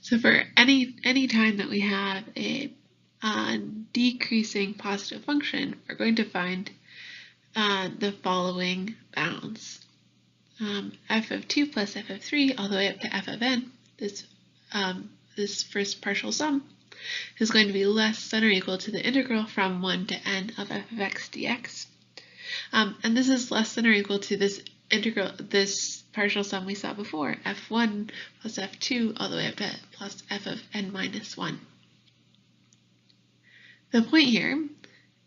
So for any time that we have a decreasing positive function, we're going to find the following bounds. F of 2 plus f of 3 all the way up to f of n, this first partial sum, is going to be less than or equal to the integral from 1 to n of f of x dx. And this is less than or equal to this partial sum we saw before, f1 plus f2 all the way up to plus f of n minus 1. The point here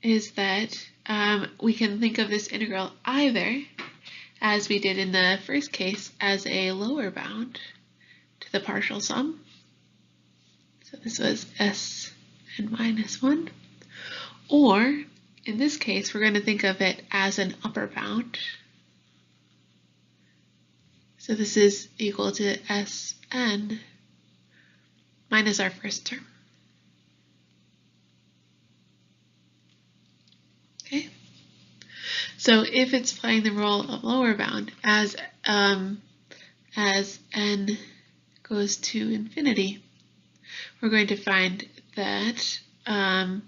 is that we can think of this integral either, as we did in the first case, as a lower bound to the partial sum. So this was s n minus 1. Or, in this case, we're going to think of it as an upper bound. So this is equal to Sn minus our first term. Okay. So if it's playing the role of lower bound as n goes to infinity, we're going to find that the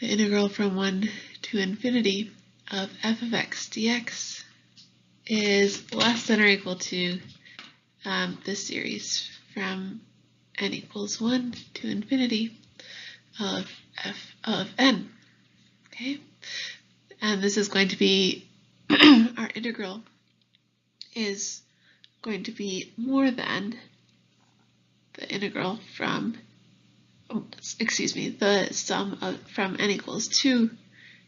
integral from 1 to infinity of f of x dx is less than or equal to this series from n equals 1 to infinity of f of n. Okay, and this is going to be our integral is going to be more than the integral from, the sum of from n equals 2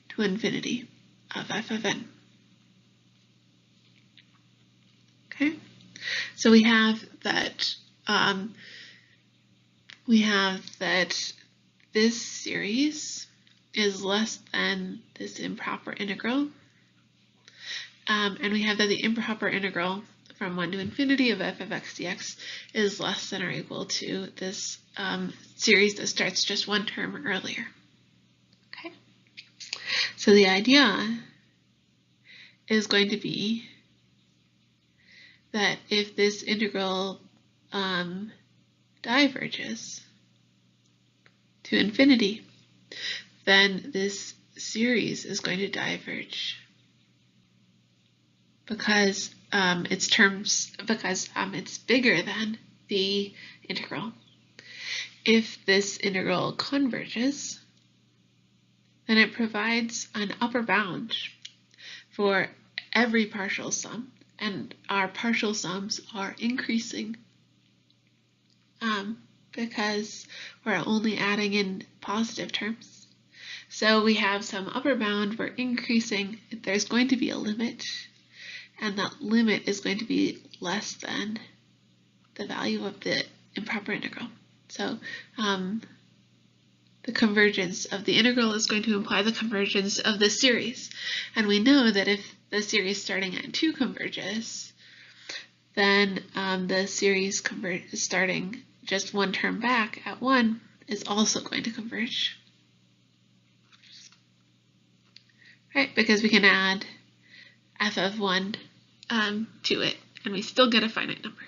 to infinity of f of n. Okay, so we have that this series is less than this improper integral, and we have that the improper integral from 1 to infinity of f of x dx is less than or equal to this series that starts just one term earlier. Okay, so the idea is going to be that if this integral diverges to infinity, then this series is going to diverge because it's bigger than the integral. If this integral converges, then it provides an upper bound for every partial sum, and our partial sums are increasing because we're only adding in positive terms. So we have some upper bound, we're increasing, there's going to be a limit, and that limit is going to be less than the value of the improper integral. So the convergence of the integral is going to imply the convergence of the series. And we know that if the series starting at 2 converges, then the series starting just one term back at 1 is also going to converge. Right, because we can add f of 1 to it, and we still get a finite number.